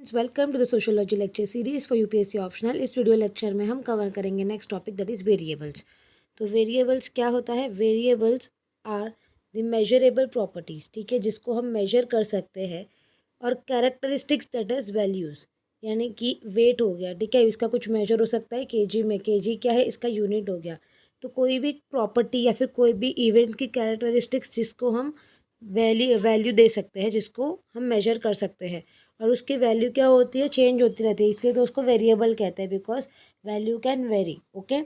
Welcome to the sociology lecture series for UPSC optional. इस video lecture में हम cover करेंगे next topic that is variables. तो variables क्या होता है? Variables are the measurable properties, ठीक है, जिसको हम मेजर कर सकते हैं, और कैरेक्टरिस्टिक्स दैट इज़ वैल्यूज़, यानी कि वेट हो गया, ठीक है, इसका कुछ मेजर हो सकता है केजी में। केजी क्या है? इसका यूनिट हो गया। तो कोई भी प्रॉपर्टी या फिर कोई भी इवेंट की कैरेक्टरिस्टिक्स जिसको हम वैल्यू दे सकते हैं, जिसको हम मेजर कर सकते हैं, और उसकी वैल्यू क्या होती है? चेंज होती रहती है, इसलिए तो उसको वेरिएबल कहते हैं, because value can vary. Okay,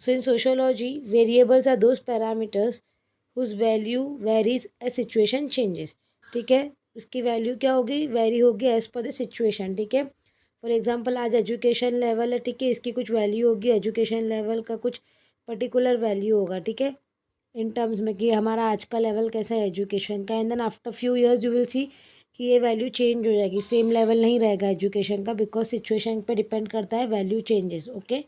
so in sociology variables are those parameters whose value varies as situation changes. ठीक है, उसकी वैल्यू क्या होगी? वेरी होगी एज पर द सिचुएशन। ठीक है, फॉर एग्जांपल आज एजुकेशन लेवल है, ठीक है, इसकी कुछ वैल्यू होगी, एजुकेशन लेवल का कुछ पर्टिकुलर वैल्यू होगा, ठीक है, इन टर्म्स में कि हमारा आज का लेवल कैसा है एजुकेशन का। And then after few years you will see कि ये वैल्यू चेंज हो जाएगी, सेम लेवल नहीं रहेगा एजुकेशन का, बिकॉज सिचुएशन पे डिपेंड करता है value changes. Okay,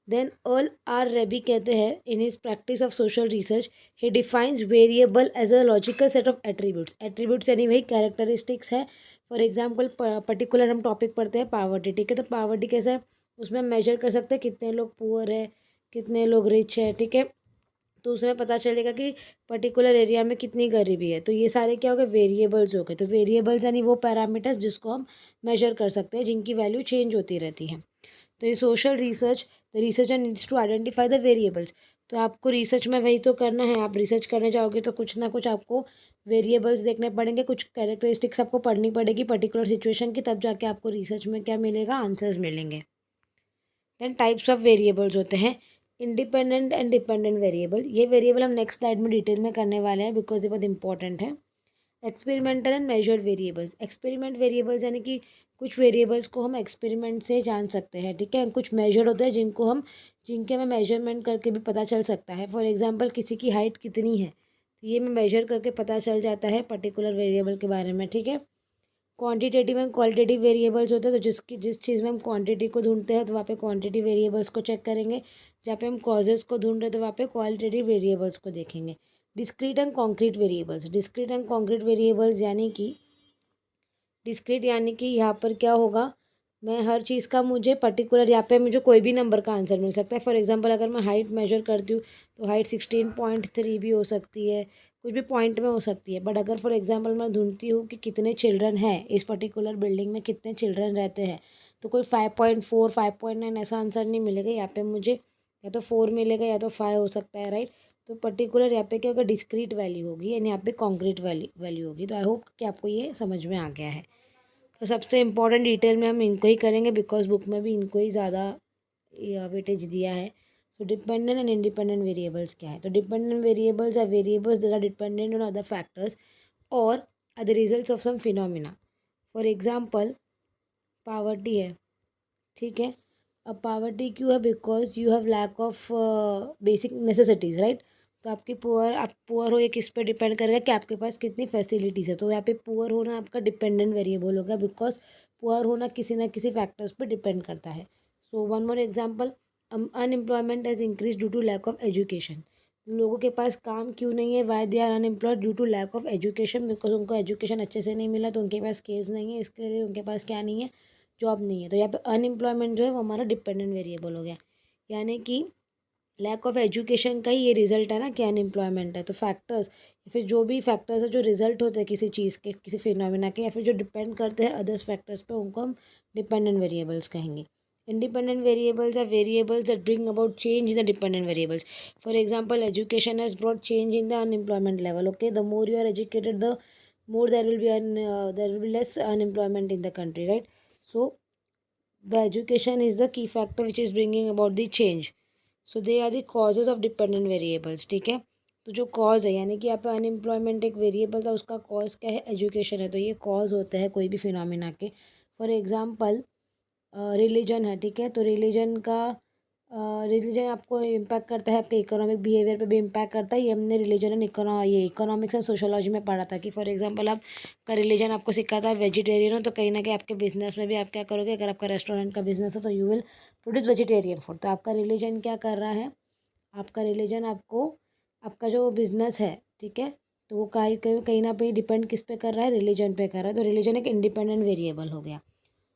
then Earl R Babbie कहते हैं in his practice of social research he defines variable as a logical set of attributes. Attributes यानी वही कैरेक्टरिस्टिक्स है। फॉर एग्जाम्पल पर्टिकुलर हम टॉपिक पढ़ते हैं पावर्टी, ठीक है, तो पावर्टी कैसा है? उसमें हम मेजर कर सकते हैं कितने लोग पुअर है, कितने लोग रिच है, ठीक है, तो उसमें पता चलेगा कि पर्टिकुलर एरिया में कितनी गरीबी है। तो ये सारे क्या हो गए? वेरिएबल्स हो गए। तो वेरिएबल्स यानी वो पैरामीटर्स जिसको हम मेजर कर सकते हैं, जिनकी वैल्यू चेंज होती रहती है। तो ये social research, the researcher needs to identify the variables. तो आपको रिसर्च में वही तो करना है, आप रिसर्च करने जाओगे तो कुछ ना कुछ आपको वेरिएबल्स देखने पड़ेंगे, कुछ कैरेक्टरिस्टिक्स आपको पढ़नी पड़ेगी पर्टिकुलर सिचुएशन की, तब जाके आपको रिसर्च में क्या मिलेगा? आंसर्स मिलेंगे। देन टाइप्स ऑफ वेरिएबल्स होते हैं इंडिपेंडेंट एंड डिपेंडेंट वेरिएबल। ये वेरिएबल हम नेक्स्ट स्लाइड में डिटेल में करने वाले हैं, बिकॉज ये बहुत इंपॉर्टेंट है। Experimental and measured variables. Experiment variables यानी कि कुछ वेरिएबल्स को हम एक्सपेरिमेंट से जान सकते हैं, ठीक है, कुछ मेजर होते हैं जिनके हमें मेजरमेंट करके भी पता चल सकता है। फॉर एग्जांपल किसी की हाइट कितनी है, तो ये मैं मेजर करके पता चल जाता है पर्टिकुलर वेरिएबल के बारे में, ठीक है। क्वांटिटेटिव एंड क्वालिटेटिव वेरिएबल्स होते हैं, तो जिस चीज़ में हम क्वांटिटी को ढूंढते हैं तो वहाँ पे क्वांटिटी वेरिएबल्स को चेक करेंगे, जहाँ पे हम कॉजेज़ को ढूंढ रहे हैं तो वहाँ पे क्वालिटेटिव वेरिएबल्स को देखेंगे। Discrete and concrete variables. Discrete and concrete variables यानी कि डिस्क्रीट यानी कि यहाँ पर क्या होगा? मैं हर चीज़ का मुझे पर्टिकुलर, यहाँ पे मुझे कोई भी नंबर का आंसर मिल सकता है। फॉर एग्जांपल अगर मैं हाइट मेजर करती हूँ तो हाइट 16.3 भी हो सकती है, कुछ भी पॉइंट में हो सकती है। बट अगर फॉर एग्जांपल मैं ढूंढती हूँ कि कितने चिल्ड्रन हैं इस पर्टिकुलर बिल्डिंग में, कितने चिल्ड्रन रहते हैं, तो कोई 5.4 5.9 ऐसा आंसर नहीं मिलेगा। यहाँ पे मुझे या तो 4 मिलेगा या तो 5 हो सकता है, राइट। तो पर्टिकुलर यहाँ पे क्या होगा? डिस्क्रीट वैल्यू होगी, यानी यहाँ पे कॉन्क्रीट वैल्यू होगी। तो आई होप कि आपको ये समझ में आ गया है। तो सबसे इम्पोर्टेंट डिटेल में हम इनको ही करेंगे, बिकॉज बुक में भी इनको ही ज़्यादा वेटेज दिया है। So dependent and independent variables क्या है? तो dependent variables are variables that are dependent on other factors और are the results of some phenomena. For example poverty है, ठीक है, अब पावर्टी क्यों है? Because you have lack of basic necessities, right. तो आप पुअर हो, ये किस पे डिपेंड करेगा कि आपके पास कितनी फैसिलिटीज़ है। तो यहाँ पे पुअर होना आपका डिपेंडेंट वेरिएबल होगा, बिकॉज पुअर होना किसी ना किसी फैक्टर्स पे डिपेंड करता है। So one more example, unemployment has increase due to lack of education. लोगों के पास काम क्यों नहीं है? Why they are unemployed? Due to lack of education, because उनको एजुकेशन अच्छे से नहीं मिला, तो उनके पास स्किल्स नहीं है, इसके लिए उनके पास क्या नहीं है? जॉब नहीं है। तो यहाँ पे अनएम्प्लॉयमेंट जो है वो हमारा डिपेंडेंट वेरिएबल हो गया, यानी कि लैक ऑफ एजुकेशन का ही ये रिजल्ट है ना कि अनएम्प्लॉयमेंट है। तो फैक्टर्स या फिर जो भी फैक्टर्स है जो रिजल्ट होते हैं किसी चीज़ के, किसी फिनोमिना के, या फिर जो डिपेंड करते हैं अदर्स फैक्टर्स पे, उनको हम डिपेंडेंट वेरिएबल्स कहेंगे। Independent variables are variables that bring about change in the dependent variables. For example education has brought change in the unemployment level. Okay, the more you are educated the more there will be less unemployment in the country, right? So the education is the key factor which is bringing about the change. So they are the causes of dependent variables, ठीक है। तो जो cause है, यानी कि यहाँ पे unemployment एक वेरिएबल था, उसका कॉज क्या है? एजुकेशन है। तो ये कॉज होते हैं कोई भी फिनोमिना के। फॉर एग्जांपल रिलीजन है, ठीक है, तो रिलीजन आपको इम्पैक्ट करता है, आपके इकोनॉमिक बिहेवियर पे भी इम्पैक्ट करता है। ये हमने रिलीजन एंड ये इकोनॉमिक्स एंड सोशोलॉजी में पढ़ा था कि फॉर एग्जांपल आपका रिलीजन आपको सिखाता है वेजिटेरियन हो, तो कहीं ना कहीं आपके बिजनेस में भी आप क्या करोगे? अगर आपका रेस्टोरेंट का बिजनेस हो तो you will produce vegetarian food. तो आपका रिलीजन क्या कर रहा है? आपका रिलीजन आपको, आपका जो बिजनेस है, ठीक है, तो वो कहीं ना कहीं डिपेंड किस पे कर रहा है, रिलीजन पे कर रहा है। तो रिलीजन एक इंडिपेंडेंट वेरिएबल हो गया।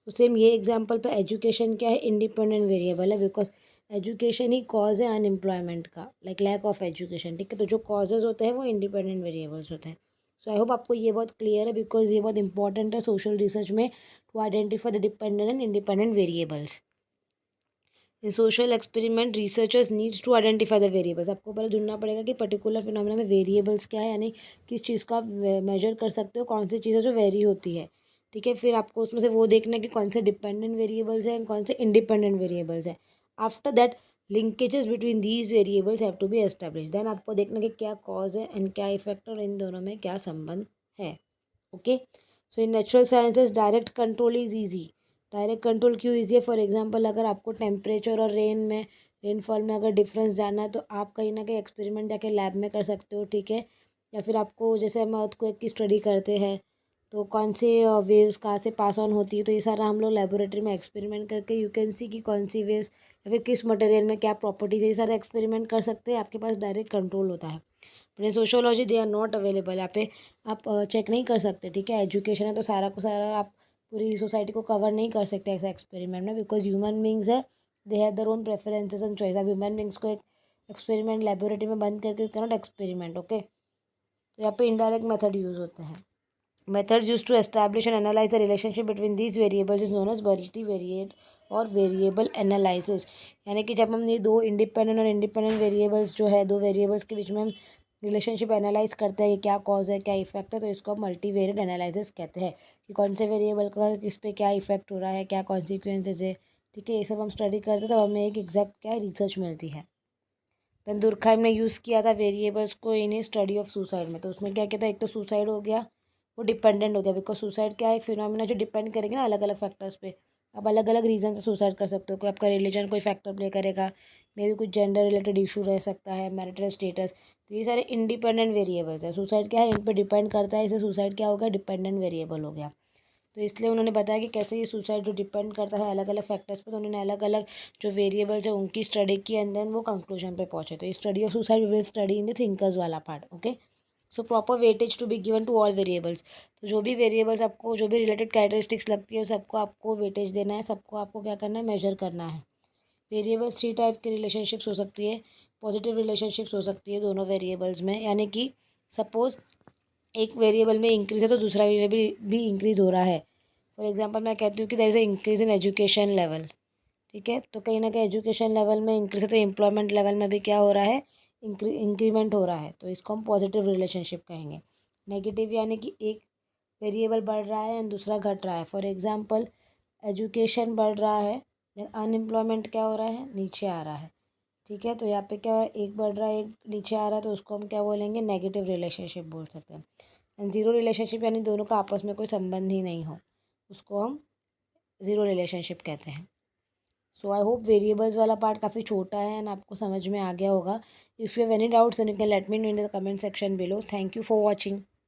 तो सेम ये एग्जांपल पे एजुकेशन क्या है, इंडिपेंडेंट वेरिएबल है, बिकॉज एजुकेशन ही कॉज है अनएम्प्लॉयमेंट का, लाइक लैक ऑफ एजुकेशन। ठीक है, तो जो कॉजेज होते हैं वो इंडिपेंडेंट वेरिएबल्स होते हैं। सो आई होप आपको ये बहुत क्लियर है, बिकॉज ये बहुत इंपॉर्टेंट है सोशल रिसर्च में, to identify the dependent and independent variables. In social experiment researchers needs to identify the variables. आपको पहले ढूंढना पड़ेगा कि पर्टिकुलर फिनोमेना में वेरिएबल्स क्या है, यानी किस चीज़ को आप मेजर कर सकते हो, कौन सी चीज़ है जो वेरी होती है। ठीक है, फिर आपको उसमें से वो देखना है कि कौन से डिपेंडेंट वेरिएबल्स हैं, कौन से इंडिपेंडेंट वेरिएबल्स हैं। After that linkages between these variables have to be establish. Then आपको देखना कि क्या कॉज है एंड क्या इफेक्ट, और इन दोनों में क्या संबंध है। Okay, so in natural sciences direct control is easy. Direct control क्यों ईजी है? फॉर एग्जांपल अगर आपको टेम्परेचर और रेनफॉल में अगर डिफरेंस जानना है, तो आप कहीं ना कहीं एक्सपेरिमेंट जाके लैब में कर सकते हो। ठीक है, या फिर आपको जैसे हम अर्थक्वेक की स्टडी करते हैं, तो कौन से वेव्स कहाँ से पास ऑन होती है, तो ये सारा हम लोग लेबोरेटरी में एक्सपेरिमेंट करके यू कैन सी कि कौन सी वेव्स या फिर किस मटेरियल में क्या प्रॉपर्टीज है, ये सारे एक्सपेरिमेंट कर सकते हैं। आपके पास डायरेक्ट कंट्रोल होता है। अपने sociology they are not available, यहाँ पे आप चेक नहीं कर सकते। ठीक है, एजुकेशन है तो सारा को सारा आप पूरी सोसाइटी को कवर नहीं कर सकते ऐसा एक्सपेरिमेंट में, बिकॉज ह्यूमन बींग्स है, they have their own preferences and choice. अब ह्यूमन बींग्स को एक एक्सपेरिमेंट लेबोरेटरी में बंद करके कैनॉट एक्सपेरिमेंट। ओके, तो यहाँ पे इनडायरेक्ट मेथड यूज़ होते हैं। Methods used to establish and analyze the relationship between these variables is known as multivariate और वेरिएबल एनालिसिस। यानी कि जब हम ये दो इंडिपेंडेंट और इंडिपेंडेंट वेरिएबल्स जो है, दो वेरिएबल्स के बीच में हम रिलेशनशिप एनालाइज करते हैं कि क्या कॉज है क्या इफेक्ट है, तो इसको हम मल्टीवेरिएट एनालिसिस कहते हैं कि कौन से वेरिएबल का किस पे क्या इफेक्ट हो रहा है, क्या कॉन्सिक्वेंसेज है। ठीक है, ये सब हम स्टडी करते हैं, तब हमें एक एग्जैक्ट क्या रिसर्च मिलती है। देन दुर्खाइम ने यूज़ किया था वेरिएबल्स को इन स्टडी ऑफ सुसाइड में। तो उसने क्या किया था, एक तो सुसाइड हो गया, वो डिपेंडेंट हो गया, बिकॉज सुसाइड क्या है, एक फिनोमिना जो डिपेंड करेंगे ना अलग अलग फैक्टर्स पे। आप अलग अलग रीज़न से सुसाइड कर सकते हो, कोई आपका रिलीजन कोई फैक्टर प्ले करेगा, मे भी कुछ जेंडर रिलेटेड इशू रह सकता है, मैरिटल स्टेटस। तो ये सारे इंडिपेंडेंट वेरिएबल्स है। सुसाइड क्या है, इन पर डिपेंड करता है, इसे सुसाइड क्या हो गया, डिपेंडेंट वेरिएबल हो गया। तो इसलिए उन्होंने बताया कि कैसे ये सुसाइड जो डिपेंड करता है अलग अलग फैक्टर्स पे, तो उन्होंने अलग अलग जो वेरिएबल्स है उनकी स्टडी की, एंड देन वो कंक्लूजन पे पहुंचे। तो study of suicide we will study in the thinkers वाला पार्ट। Okay, so proper weightage to be given to all variables. तो जो भी वेरिएबल्स आपको जो भी रिलेटेड कैरेक्टरिस्टिक्स लगती है सबको आपको वेटेज देना है, सबको आपको क्या करना है, मेजर करना है। वेरिएबल्स 3 टाइप की रिलेशनशिप्स हो सकती है। पॉजिटिव रिलेशनशिप्स हो सकती है दोनों वेरिएबल्स में, यानी कि सपोज एक वेरिएबल में इंक्रीज है तो दूसरा वेरिएबल भी इंक्रीज हो रहा है। फॉर एग्जांपल मैं कहती हूँ कि there is a increase in education level. ठीक है, तो कहीं ना कहीं एजुकेशन लेवल में इंक्रीज है, तो एम्प्लॉयमेंट लेवल में भी क्या हो रहा है, इंक्रीमेंट हो रहा है। तो इसको हम पॉजिटिव रिलेशनशिप कहेंगे। नेगेटिव यानी कि एक वेरिएबल बढ़ रहा है एंड दूसरा घट रहा है। फॉर एग्जांपल एजुकेशन बढ़ रहा है, देन अनएम्प्लॉयमेंट क्या हो रहा है, नीचे आ रहा है। ठीक है, तो यहाँ पे क्या हो रहा है, एक बढ़ रहा है एक नीचे आ रहा है, तो उसको हम क्या बोलेंगे, नेगेटिव रिलेशनशिप बोल सकते हैं। एंड ज़ीरो रिलेशनशिप यानी दोनों का आपस में कोई संबंध ही नहीं हो, उसको हम ज़ीरो रिलेशनशिप कहते हैं। सो आई होप वेरिएबल्स वाला पार्ट काफ़ी छोटा है एंड आपको समझ में आ गया होगा। If you have any doubts then you can let me know in the comment section below. Thank you for watching.